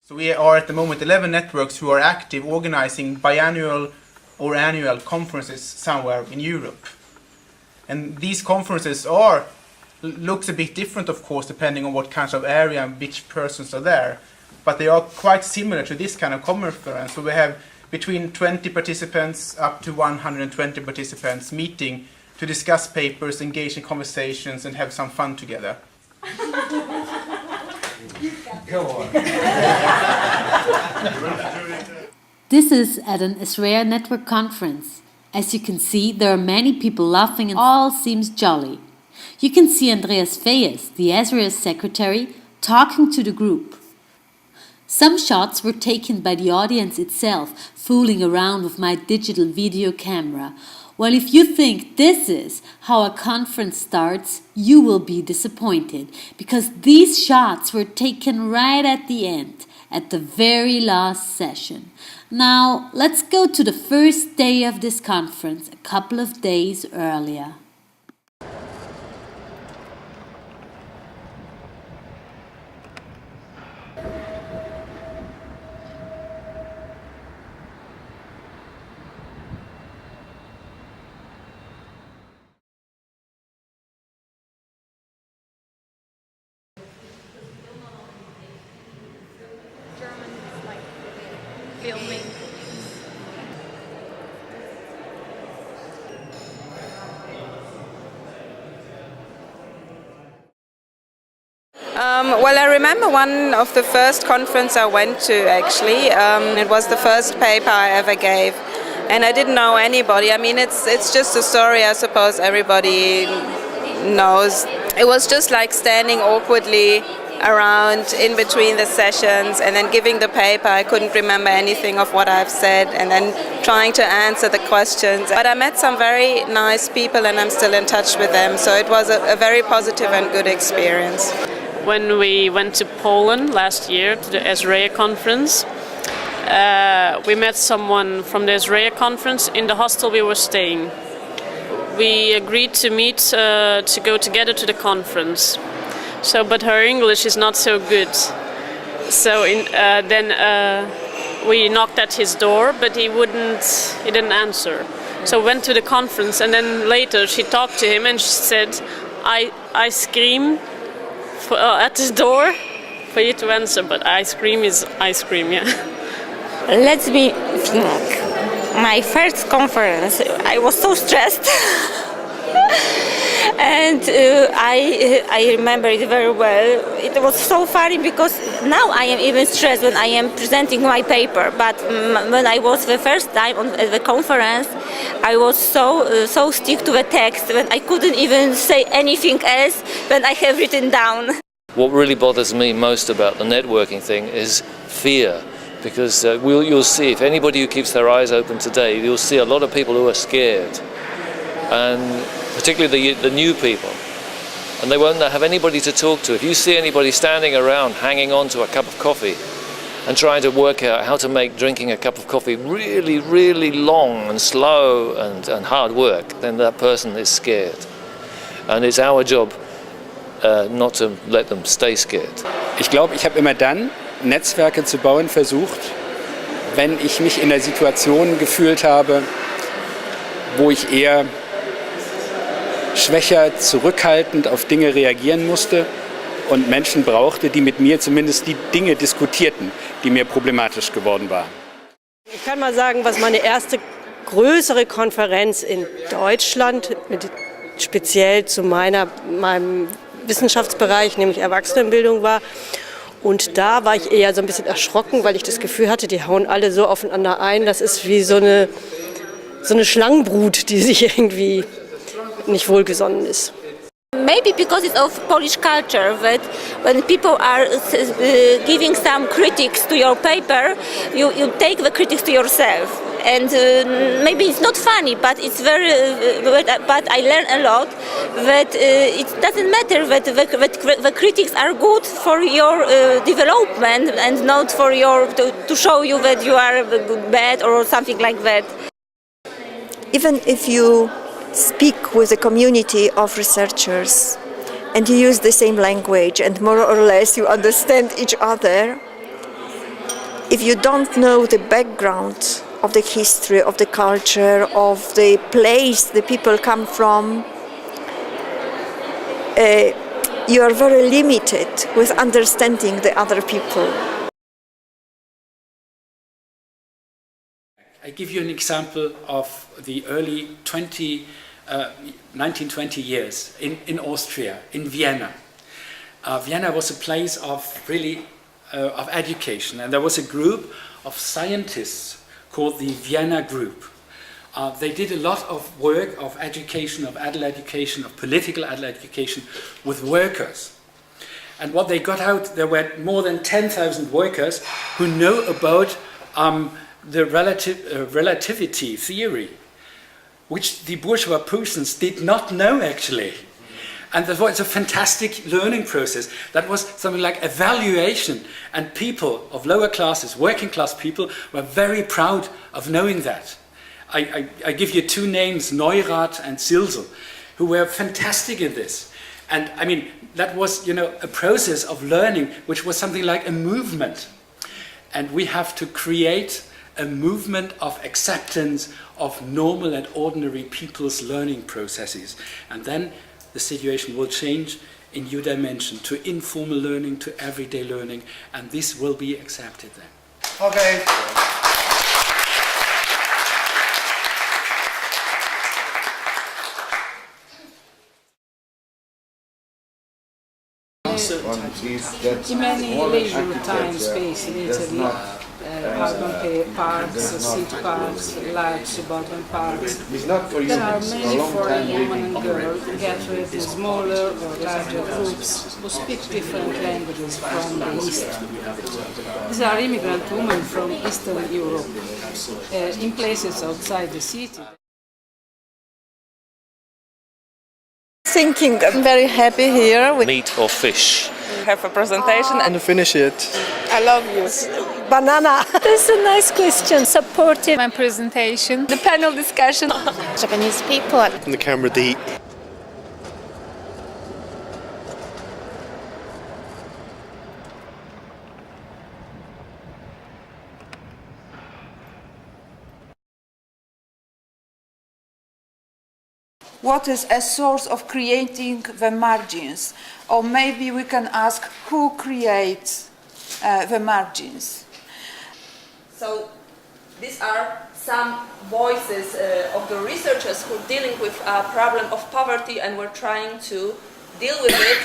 So we are at the moment 11 networks who are active organizing biannual or annual conferences somewhere in Europe. And these conferences looks a bit different, of course, depending on what kinds of area and which persons are there. But they are quite similar to this kind of conference. So we have between 20 participants up to 120 participants meeting to discuss papers, engage in conversations, and have some fun together. Go on. This is at an ESREA Network Conference. As you can see, there are many people laughing and all seems jolly. You can see Andreas Feyes, the ESREA secretary, talking to the group. Some shots were taken by the audience itself, fooling around with my digital video camera. Well, if you think this is how a conference starts, you will be disappointed, because these shots were taken right at the end, at the very last session. Now, let's go to the first day of this conference, a couple of days earlier. Filming. Well, I remember one of the first conference I went to, actually. It was the first paper I ever gave, and I didn't know anybody. I mean, it's just a story I suppose everybody knows. It was just like standing awkwardly around in between the sessions and then giving the paper. I couldn't remember anything of what I've said, and then trying to answer the questions. But I met some very nice people and I'm still in touch with them, so it was a very positive and good experience. When we went to Poland last year to the ESREA Conference, we met someone from the ESREA Conference in the hostel we were staying. We agreed to meet to go together to the conference. But her English is not so good. So then we knocked at his door, but he didn't answer. So we went to the conference, and then later she talked to him and she said, I scream at the door for you to answer, but ice cream is ice cream, yeah. Let me think. My first conference, I was so stressed. And I remember it very well. It was so funny because now I am even stressed when I am presenting my paper. But when I was the first time at the conference, I was so stick to the text when I couldn't even say anything else than I have written down. What really bothers me most about the networking thing is fear. Because you'll see, if anybody who keeps their eyes open today, you'll see a lot of people who are scared. And particularly the new people, and they won't have anybody to talk to. If you see anybody standing around hanging on to a cup of coffee and trying to work out how to make drinking a cup of coffee really, really long and slow and hard work, then that person is scared. And it's our job not to let them stay scared. Ich glaube, ich habe immer dann Netzwerke zu bauen versucht, wenn ich mich in der Situation gefühlt habe, wo ich eher schwächer, zurückhaltend auf Dinge reagieren musste und Menschen brauchte, die mit mir zumindest die Dinge diskutierten, die mir problematisch geworden waren. Ich kann mal sagen, was meine erste größere Konferenz in Deutschland, speziell zu meinem Wissenschaftsbereich, nämlich Erwachsenenbildung war. Und da war ich eher so ein bisschen erschrocken, weil ich das Gefühl hatte, die hauen alle so aufeinander ein. Das ist wie so eine Schlangenbrut, die sich irgendwie nicht wohlgesonnen ist. Maybe because it's of Polish culture that when people are giving some critics to your paper, you take the critics to yourself. And maybe it's not funny, but it's very. But I learned a lot that it doesn't matter that the critics are good for your development and not for to show you that you are bad or something like that. Even if you speak with a community of researchers and you use the same language and more or less you understand each other, if you don't know the background of the history, of the culture, of the place the people come from, you are very limited with understanding the other people. I give you an example of the early 1920 years in Austria, in Vienna. Vienna was a place of of education, and there was a group of scientists called the Vienna Group. They did a lot of work of education, of adult education, of political adult education with workers. And what they got out, there were more than 10,000 workers who know about the relativity theory, which the bourgeois Prussians did not know actually. And that was a fantastic learning process. That was something like evaluation, and people of lower classes, working class people, were very proud of knowing that. I give you two names, Neurath and Silsel, who were fantastic in this. And I mean, that was, a process of learning, which was something like a movement. And we have to create a movement of acceptance of normal and ordinary people's learning processes. And then the situation will change in new dimension, to informal learning, to everyday learning, and this will be accepted then. Okay. In many leisure time space in Italy, urban parks, city parks, large suburban parks, there are many foreign women and girls gathered in smaller or larger groups who speak different languages from the East. These are immigrant women from Eastern Europe, in places outside the city. Thinking, I'm very happy here. Meat or fish? Have a presentation and finish it. I love you. Banana. That's a nice question. Supportive. My presentation. The panel discussion. Japanese people. And the camera D. What is a source of creating the margins? Or maybe we can ask who creates the margins? So these are some voices of the researchers who are dealing with a problem of poverty, and we're trying to deal with it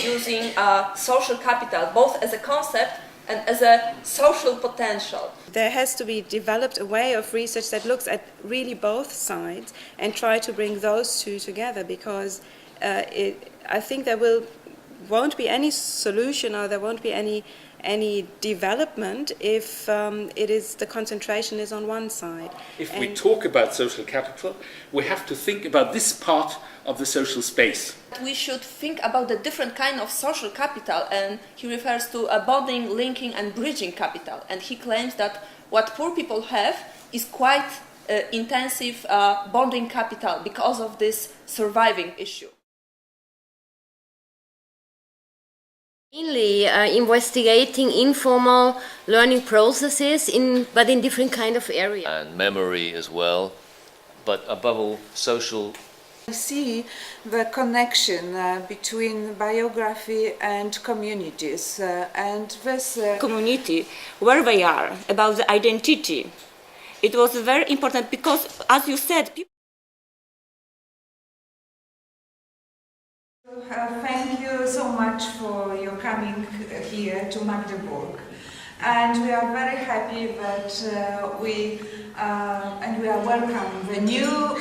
using social capital, both as a concept and as a social potential. There has to be developed a way of research that looks at really both sides and try to bring those two together, because I think there won't be any solution, or there won't be any development if the concentration is on one side. If we talk about social capital, we have to think about this part of the social space. We should think about the different kind of social capital, and he refers to a bonding, linking and bridging capital, and he claims that what poor people have is quite intensive bonding capital because of this surviving issue. Mainly investigating informal learning processes, but in different kind of areas. And memory as well, but above all, social. I see the connection between biography and communities, and this community, where they are, about the identity. It was very important because, as you said, people. Thank you so much for your coming here to Magdeburg, and we are very happy that we are welcome the new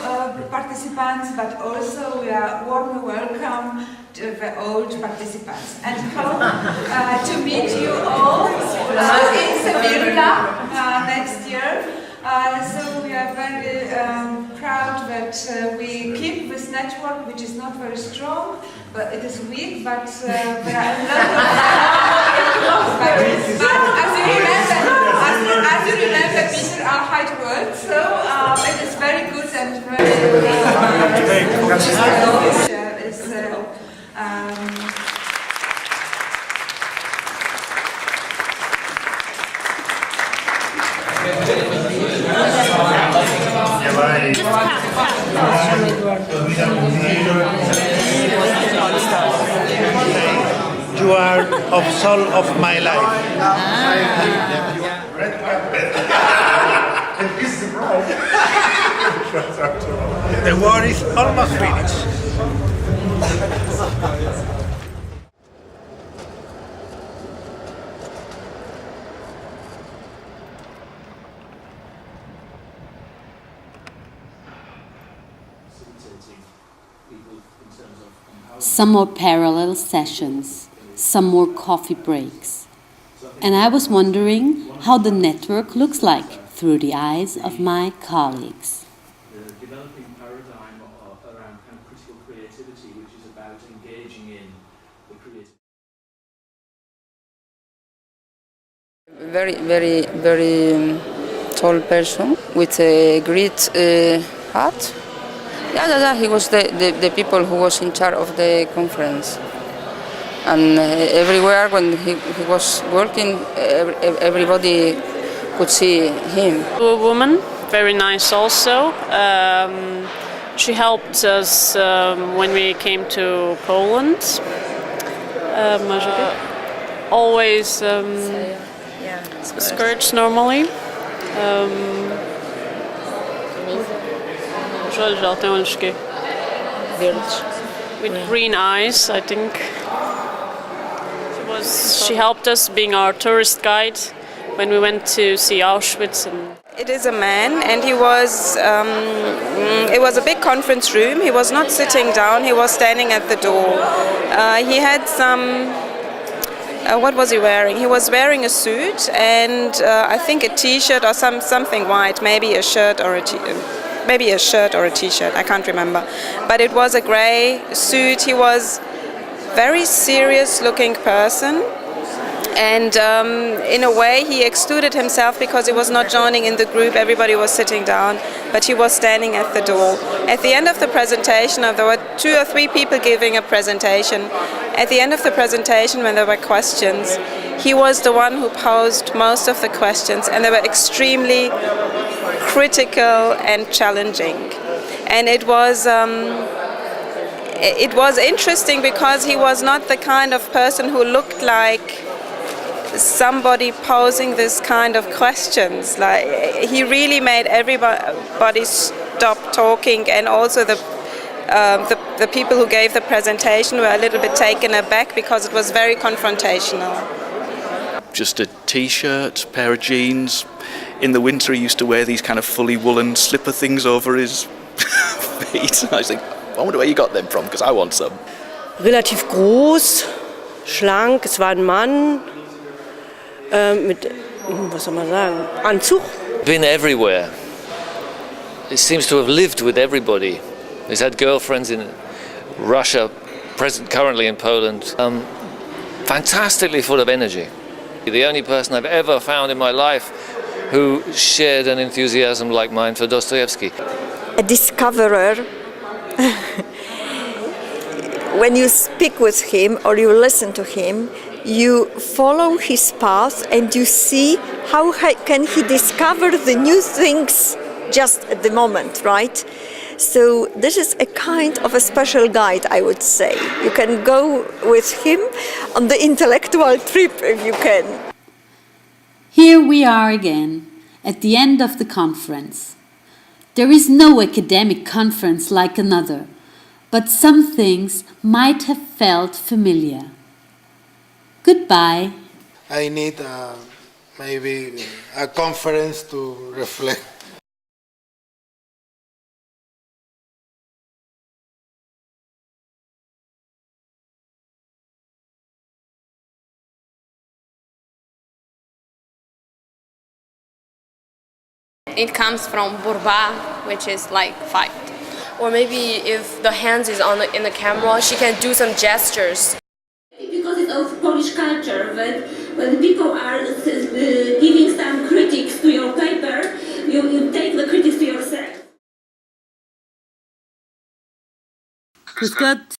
participants, but also we are warmly welcome to the old participants, and hope to meet you all in Sevilla next year. So we are very proud that we keep this network, which is not very strong, but it is weak, but there are a lot of but as you remember, Peter are hard words, so it is very good and very You are of soul of my life. The war is almost finished. Some more parallel sessions, some more coffee breaks. And I was wondering how the network looks like through the eyes of my colleagues. The developing paradigm around kind of critical creativity, which is about engaging in the creative. Very tall person with a great hat. Yeah, he was the people who was in charge of the conference. And everywhere when he was working, everybody could see him. A woman, very nice also. She helped us when we came to Poland. Always skirts normally. With green eyes, I think. She helped us being our tourist guide when we went to see Auschwitz. It is a man, and he was. It was a big conference room. He was not sitting down. He was standing at the door. He had some. What was he wearing? He was wearing a suit and I think a T-shirt or something white, maybe a shirt or a T-shirt. I can't remember. But it was a grey suit. He was very serious-looking person. And in a way, he excluded himself because he was not joining in the group. Everybody was sitting down, but he was standing at the door. At the end of the presentation, there were 2 or 3 people giving a presentation. At the end of the presentation, when there were questions, he was the one who posed most of the questions, and they were extremely critical and challenging. And it was interesting because he was not the kind of person who looked like somebody posing this kind of questions. Like, he really made everybody stop talking, and also the people who gave the presentation were a little bit taken aback because it was very confrontational. Just a t-shirt, pair of jeans. In the winter he used to wear these kind of fully woolen slipper things over his feet. I was like, I wonder where you got them from, because I want some. Relativ groß, schlank, es war ein Mann. Mit, was soll man sagen, Anzug. Been everywhere. He seems to have lived with everybody. He's had girlfriends in Russia, currently in Poland. Fantastically full of energy. The only person I've ever found in my life who shared an enthusiasm like mine for Dostoevsky. A discoverer. When you speak with him or you listen to him, you follow his path and you see how can he discover the new things just at the moment, right? So this is a kind of a special guide, I would say. You can go with him on the intellectual trip if you can. Here we are again, at the end of the conference. There is no academic conference like another, but some things might have felt familiar. Goodbye. I need maybe a conference to reflect. It comes from burba, which is like fight. Or maybe if the hands is in the camera, she can do some gestures. Because it's of Polish culture that when people are giving some critics to your paper, you take the critics to yourself. Grüß Gott.